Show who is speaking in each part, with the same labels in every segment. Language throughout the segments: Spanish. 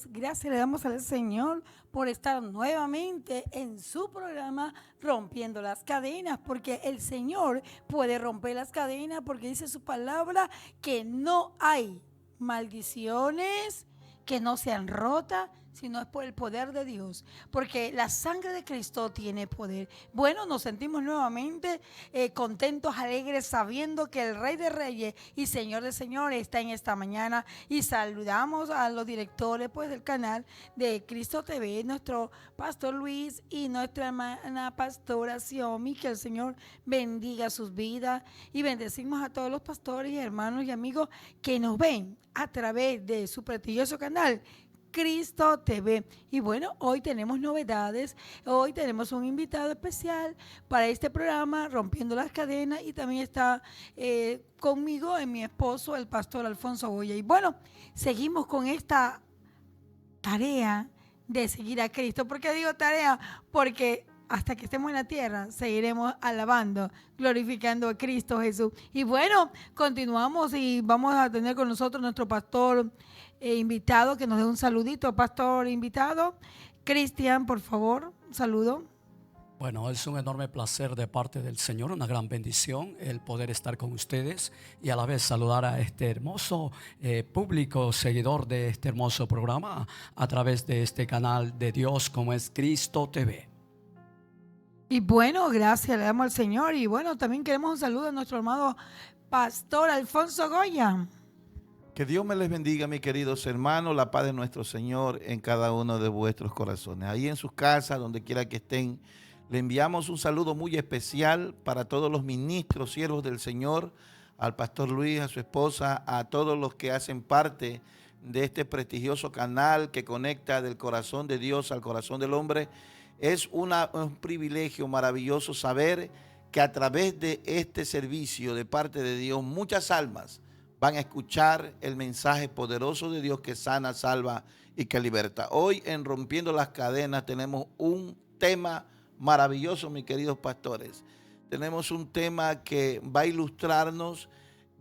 Speaker 1: Dios, gracias le damos al Señor por estar nuevamente en su programa Rompiendo las Cadenas, porque el Señor puede romper las cadenas, porque dice su palabra que no hay maldiciones que no sean rotas, sino es por el poder de Dios, porque la sangre de Cristo tiene poder. Bueno, nos sentimos nuevamente contentos, alegres, sabiendo que el Rey de Reyes y Señor de Señores está en esta mañana, y saludamos a los directores pues del canal de Cristo TV, nuestro pastor Luis y nuestra hermana pastora Xiomi, que el Señor bendiga sus vidas, y bendecimos a todos los pastores y hermanos y amigos que nos ven a través de su prestigioso canal Cristo TV. Y bueno, hoy tenemos novedades, hoy tenemos un invitado especial para este programa, Rompiendo las Cadenas, y también está conmigo mi esposo, el pastor Alfonso Goya. Y bueno, seguimos con esta tarea de seguir a Cristo. ¿Por qué digo tarea? Porque hasta que estemos en la tierra, seguiremos alabando, glorificando a Cristo Jesús. Y bueno, continuamos y vamos a tener con nosotros nuestro pastor invitado, que nos dé un saludito. Pastor invitado, Cristian, por favor, un saludo.
Speaker 2: Bueno, es un enorme placer de parte del Señor, una gran bendición el poder estar con ustedes y a la vez saludar a este hermoso público seguidor de este hermoso programa a través de este canal de Dios como es Cristo TV.
Speaker 1: Y bueno, gracias le damos al Señor. Y bueno, también queremos un saludo a nuestro amado pastor Alfonso Goya.
Speaker 3: Que Dios me les bendiga, mis queridos hermanos, la paz de nuestro Señor en cada uno de vuestros corazones. Ahí en sus casas, donde quiera que estén, le enviamos un saludo muy especial para todos los ministros, siervos del Señor, al pastor Luis, a su esposa, a todos los que hacen parte de este prestigioso canal que conecta del corazón de Dios al corazón del hombre. Es un privilegio maravilloso saber que a través de este servicio de parte de Dios, muchas almas van a escuchar el mensaje poderoso de Dios que sana, salva y que liberta. Hoy en Rompiendo las Cadenas tenemos un tema maravilloso, mis queridos pastores. Tenemos un tema que va a ilustrarnos,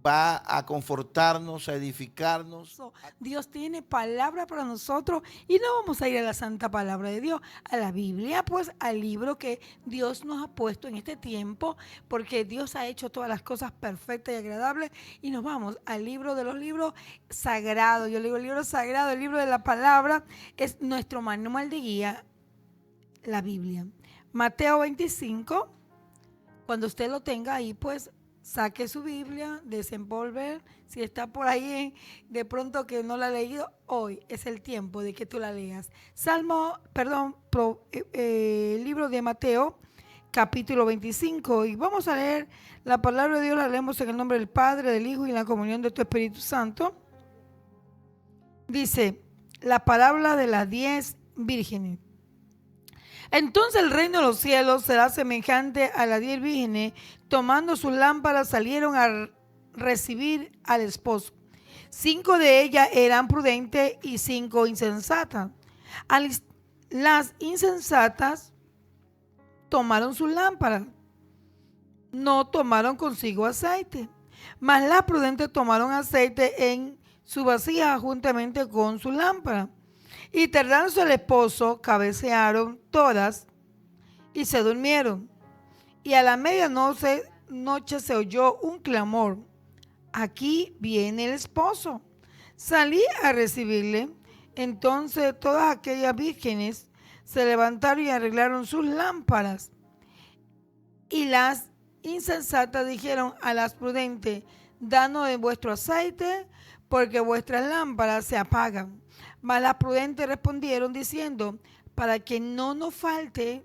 Speaker 3: va a confortarnos, a edificarnos.
Speaker 1: Dios tiene palabra para nosotros, y no vamos a ir a la santa palabra de Dios, a la Biblia, pues al libro que Dios nos ha puesto en este tiempo, porque Dios ha hecho todas las cosas perfectas y agradables, y nos vamos al libro de los libros sagrados. Yo le digo el libro sagrado, el libro de la palabra, es nuestro manual de guía, la Biblia. Mateo 25, cuando usted lo tenga ahí, pues saque su Biblia, desempolver. Si está por ahí de pronto que no la ha leído, hoy es el tiempo de que tú la leas. Libro de Mateo, capítulo 25. Y vamos a leer la palabra de Dios, la leemos en el nombre del Padre, del Hijo y en la comunión de tu Espíritu Santo. Dice, la parábola de las 10 vírgenes. Entonces el reino de los cielos será semejante a las 10 vírgenes, tomando sus lámparas salieron a recibir al esposo. 5 de ellas eran prudentes y 5 insensatas. Las insensatas tomaron sus lámparas, no tomaron consigo aceite, mas las prudentes tomaron aceite en su vasija juntamente con su lámpara. Y tardándose el esposo, cabecearon todas y se durmieron. Y a la medianoche se oyó un clamor: aquí viene el esposo, salí a recibirle. Entonces todas aquellas vírgenes se levantaron y arreglaron sus lámparas. Y las insensatas dijeron a las prudentes: danos de vuestro aceite, porque vuestras lámparas se apagan. Mas las prudentes respondieron diciendo: para que no nos falte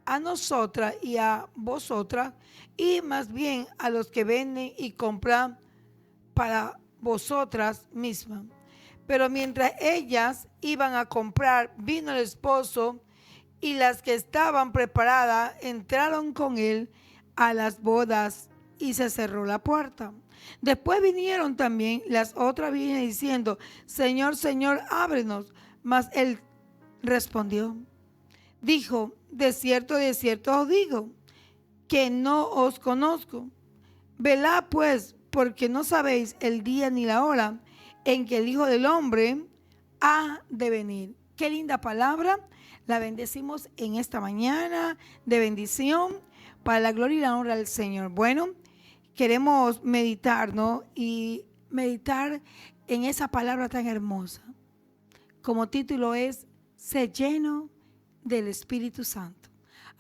Speaker 1: a nosotras y a vosotras, y más bien a los que venden y compran para vosotras mismas. Pero mientras ellas iban a comprar, vino el esposo, y las que estaban preparadas entraron con él a las bodas, y se cerró la puerta. Después vinieron también las otras vírgenes diciendo: Señor, Señor, ábrenos. Mas él respondió, dijo: de cierto os digo, que no os conozco. Velad pues, porque no sabéis el día ni la hora en que el Hijo del Hombre ha de venir. Qué linda palabra. La bendecimos en esta mañana de bendición para la gloria y la honra del Señor. Bueno, queremos meditar, ¿no? Y meditar en esa palabra tan hermosa. Como título es, sé lleno del Espíritu Santo.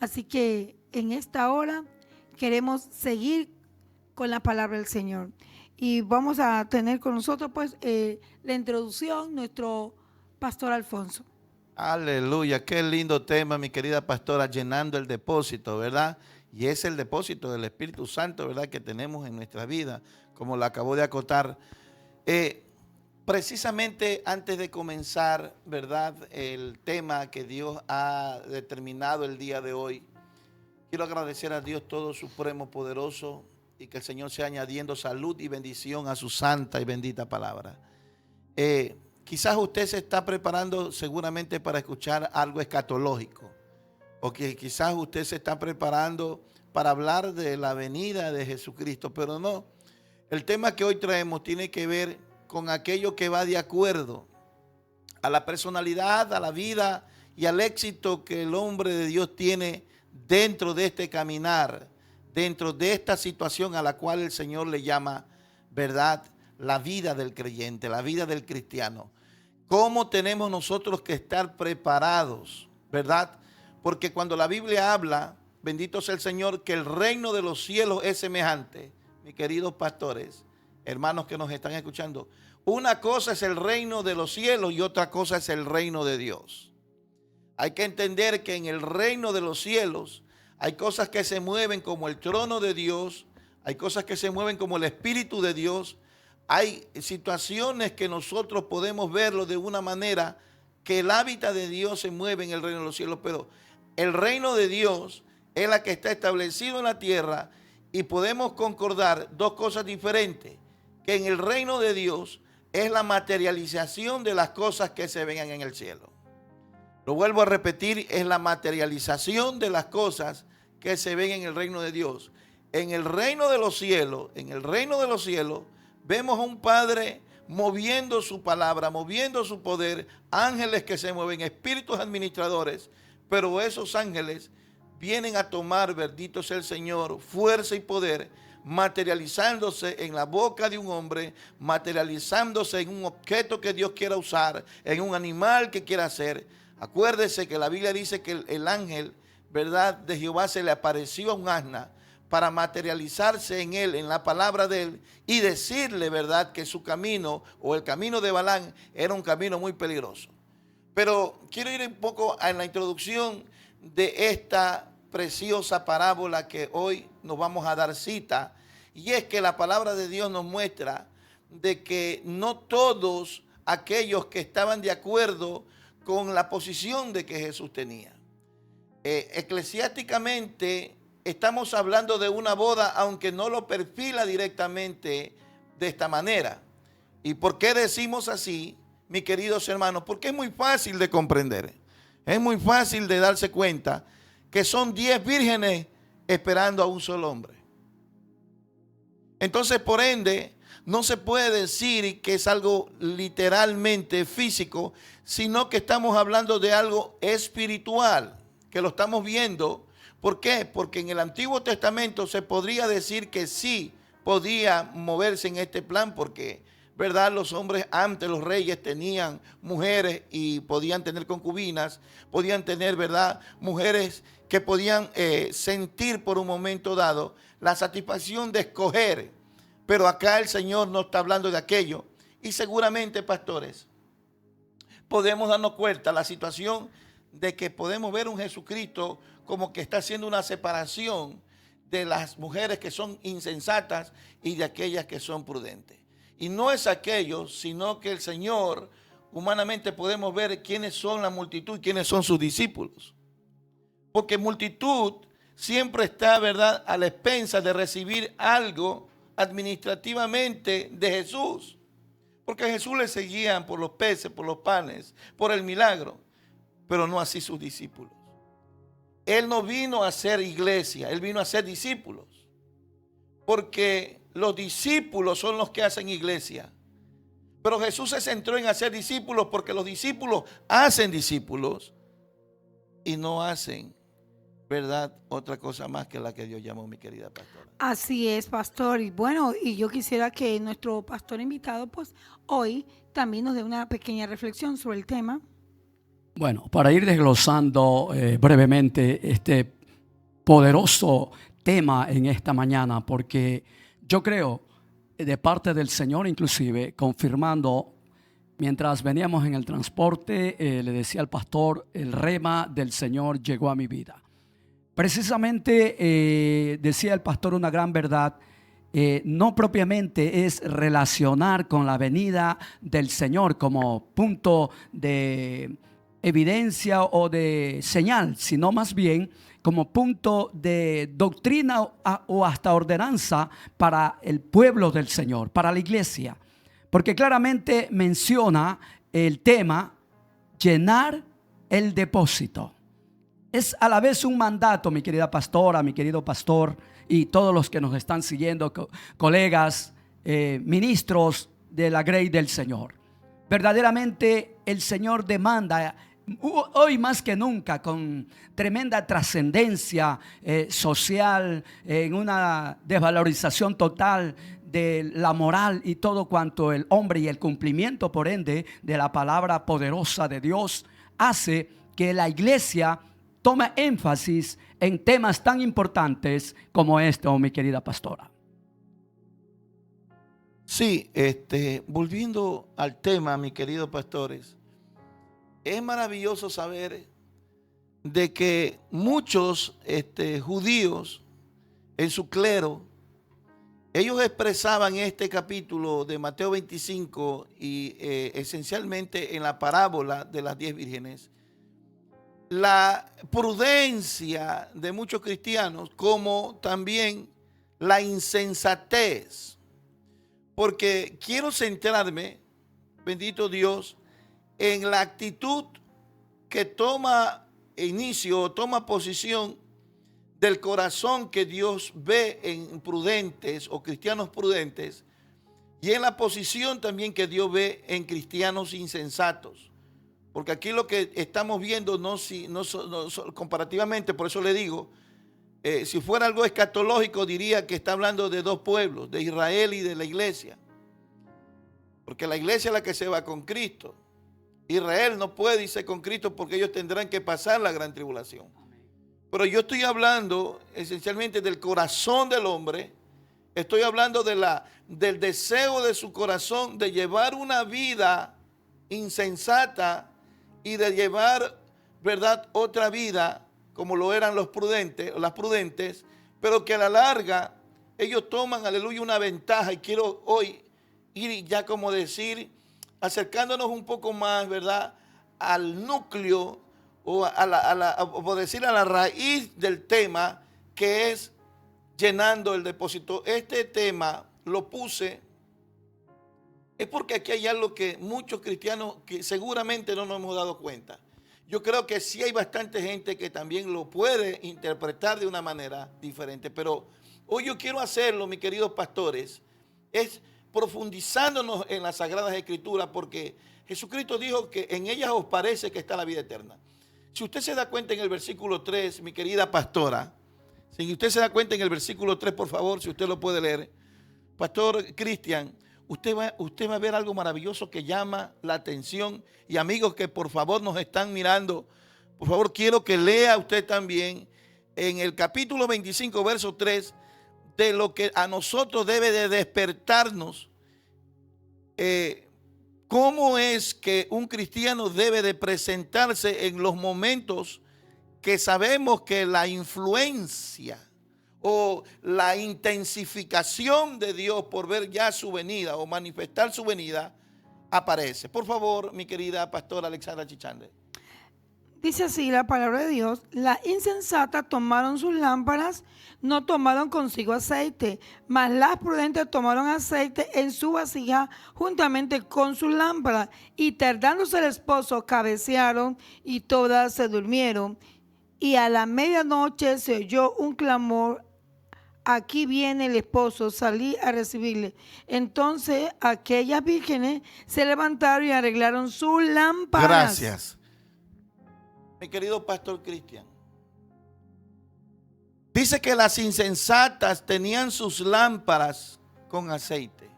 Speaker 1: Así que en esta hora queremos seguir con la palabra del Señor. Y vamos a tener con nosotros pues la introducción, nuestro pastor Alfonso.
Speaker 3: Aleluya, qué lindo tema, mi querida pastora, llenando el depósito, ¿verdad? Y es el depósito del Espíritu Santo, ¿verdad?, que tenemos en nuestra vida, como lo acabo de acotar. Precisamente antes de comenzar, ¿verdad?, el tema que Dios ha determinado el día de hoy, quiero agradecer a Dios todo supremo, poderoso, y que el Señor sea añadiendo salud y bendición a su santa y bendita palabra. Quizás usted se está preparando seguramente para escuchar algo escatológico, o que quizás usted se está preparando para hablar de la venida de Jesucristo, pero no. El tema que hoy traemos tiene que ver con aquello que va de acuerdo a la personalidad, a la vida y al éxito que el hombre de Dios tiene dentro de este caminar, dentro de esta situación a la cual el Señor le llama, ¿verdad?, la vida del creyente, la vida del cristiano. ¿Cómo tenemos nosotros que estar preparados, verdad? Porque cuando la Biblia habla, bendito sea el Señor, que el reino de los cielos es semejante, mis queridos pastores, hermanos que nos están escuchando, una cosa es el reino de los cielos y otra cosa es el reino de Dios. Hay que entender que en el reino de los cielos hay cosas que se mueven como el trono de Dios, hay cosas que se mueven como el Espíritu de Dios, hay situaciones que nosotros podemos verlo de una manera que el hábitat de Dios se mueve en el reino de los cielos, pero el reino de Dios es la que está establecido en la tierra y podemos concordar dos cosas diferentes, que en el reino de Dios es la materialización de las cosas que se ven en el cielo. Lo vuelvo a repetir, es la materialización de las cosas que se ven en el reino de Dios. En el reino de los cielos, vemos a un Padre moviendo su palabra, moviendo su poder, ángeles que se mueven, espíritus administradores, pero esos ángeles vienen a tomar, bendito sea el Señor, fuerza y poder, materializándose en la boca de un hombre, materializándose en un objeto que Dios quiera usar, en un animal que quiera hacer. Acuérdese que la Biblia dice que el ángel, ¿verdad?, de Jehová se le apareció a un asna para materializarse en él, en la palabra de él, y decirle, ¿verdad?, que su camino o el camino de Balaam era un camino muy peligroso. Pero quiero ir un poco en la introducción de esta preciosa parábola que hoy nos vamos a dar cita, y es que la palabra de Dios nos muestra de que no todos aquellos que estaban de acuerdo con la posición de que Jesús tenía. Eclesiásticamente estamos hablando de una boda, aunque no lo perfila directamente de esta manera. ¿Y por qué decimos así, mis queridos hermanos? Porque es muy fácil de comprender. Es muy fácil de darse cuenta que son 10 vírgenes esperando a un solo hombre. Entonces, por ende, no se puede decir que es algo literalmente físico, sino que estamos hablando de algo espiritual, que lo estamos viendo. ¿Por qué? Porque en el Antiguo Testamento se podría decir que sí podía moverse en este plan, porque, ¿verdad?, los hombres antes, los reyes, tenían mujeres y podían tener concubinas, podían tener, ¿verdad?, mujeres que podían sentir por un momento dado la satisfacción de escoger. Pero acá el Señor no está hablando de aquello. Y seguramente, pastores, podemos darnos cuenta de la situación de que podemos ver un Jesucristo como que está haciendo una separación de las mujeres que son insensatas y de aquellas que son prudentes. Y no es aquello, sino que el Señor, humanamente podemos ver quiénes son la multitud y quiénes son sus discípulos. Porque multitud siempre está, ¿verdad?, a la expensa de recibir algo administrativamente de Jesús. Porque a Jesús le seguían por los peces, por los panes, por el milagro, pero no así sus discípulos. Él no vino a ser iglesia, él vino a ser discípulos. Porque los discípulos son los que hacen iglesia. Pero Jesús se centró en hacer discípulos porque los discípulos hacen discípulos y no hacen, ¿verdad?, otra cosa más que la que Dios llamó, mi querida pastora.
Speaker 1: Así es, pastor. Y bueno, y yo quisiera que nuestro pastor invitado, pues hoy también nos dé una pequeña reflexión sobre el tema.
Speaker 2: Bueno, para ir desglosando brevemente este poderoso tema en esta mañana, porque yo creo, de parte del Señor inclusive, confirmando, mientras veníamos en el transporte, le decía al pastor, el rema del Señor llegó a mi vida. Precisamente decía el pastor una gran verdad, no propiamente es relacionar con la venida del Señor como punto de evidencia o de señal, sino más bien como punto de doctrina o hasta ordenanza para el pueblo del Señor, para la iglesia. Porque claramente menciona el tema llenar el depósito. Es a la vez un mandato, mi querida pastora, mi querido pastor y todos los que nos están siguiendo, colegas, ministros de la grey del Señor. Verdaderamente el Señor demanda hoy más que nunca, con tremenda trascendencia social, en una desvalorización total de la moral y todo cuanto el hombre y el cumplimiento por ende de la palabra poderosa de Dios hace que la iglesia tome énfasis en temas tan importantes como esto, mi querida pastora.
Speaker 3: Sí, volviendo al tema, mis queridos pastores, es maravilloso saber de que muchos judíos en su clero, ellos expresaban este capítulo de Mateo 25 y esencialmente en la parábola de las 10 vírgenes, la prudencia de muchos cristianos como también la insensatez. Porque quiero centrarme, bendito Dios, en la actitud que toma inicio, toma posición del corazón que Dios ve en prudentes o cristianos prudentes, y en la posición también que Dios ve en cristianos insensatos. Porque aquí lo que estamos viendo no comparativamente, por eso le digo, si fuera algo escatológico diría que está hablando de dos pueblos, de Israel y de la iglesia. Porque la iglesia es la que se va con Cristo. Israel no puede irse con Cristo porque ellos tendrán que pasar la gran tribulación. Pero yo estoy hablando esencialmente del corazón del hombre. Estoy hablando del deseo de su corazón de llevar una vida insensata y de llevar, ¿verdad?, otra vida como lo eran los prudentes o las prudentes, pero que a la larga ellos toman, aleluya, una ventaja. Y quiero hoy ir ya como decir, acercándonos un poco más, ¿verdad?, al núcleo o o decir a la raíz del tema, que es llenando el depósito. Este tema lo puse es porque aquí hay algo que muchos cristianos que seguramente no nos hemos dado cuenta. Yo creo que sí hay bastante gente que también lo puede interpretar de una manera diferente, pero hoy yo quiero hacerlo, mis queridos pastores, es profundizándonos en las Sagradas Escrituras, porque Jesucristo dijo que en ellas os parece que está la vida eterna. Si usted se da cuenta en el versículo 3, mi querida pastora, si usted se da cuenta en el versículo 3, por favor, si usted lo puede leer, Pastor Cristian, usted va a ver algo maravilloso que llama la atención. Y amigos que por favor nos están mirando, por favor quiero que lea usted también en el capítulo 25, verso 3, de lo que a nosotros debe de despertarnos. ¿Cómo es que un cristiano debe de presentarse en los momentos que sabemos que la influencia o la intensificación de Dios por ver ya su venida o manifestar su venida aparece? Por favor, mi querida pastora Alexandra Chichande.
Speaker 1: Dice así la palabra de Dios: la insensata tomaron sus lámparas, no tomaron consigo aceite, mas las prudentes tomaron aceite en su vasija juntamente con sus lámparas, y tardándose el esposo cabecearon y todas se durmieron. Y a la medianoche se oyó un clamor aquí viene el esposo, salí a recibirle. Entonces aquellas vírgenes se levantaron y arreglaron sus lámparas.
Speaker 3: Gracias. Mi querido pastor Cristian. Dice que las insensatas tenían sus lámparas con aceite.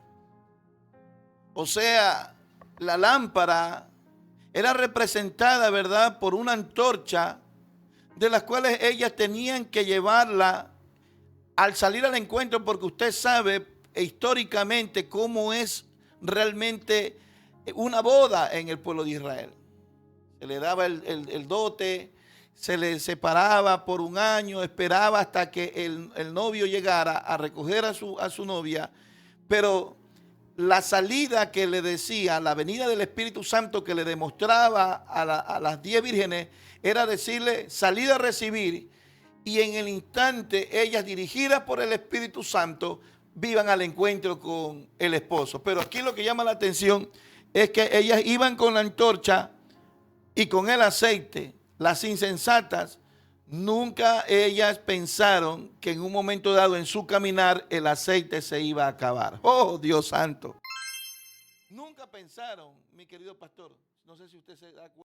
Speaker 3: O sea, la lámpara era representada, ¿verdad?, por una antorcha de las cuales ellas tenían que llevarla al salir al encuentro, porque usted sabe históricamente cómo es realmente una boda en el pueblo de Israel. Se le daba el dote, se le separaba por un año, esperaba hasta que el novio llegara a recoger a su novia, pero la salida que le decía, la venida del Espíritu Santo que le demostraba a las 10 vírgenes, era decirle, salid a recibir, y en el instante ellas, dirigidas por el Espíritu Santo, vivan al encuentro con el esposo. Pero aquí lo que llama la atención es que ellas iban con la antorcha y con el aceite. Las insensatas, nunca ellas pensaron que en un momento dado en su caminar el aceite se iba a acabar. ¡Oh, Dios santo! Nunca pensaron, mi querido pastor, no sé si usted se da cuenta.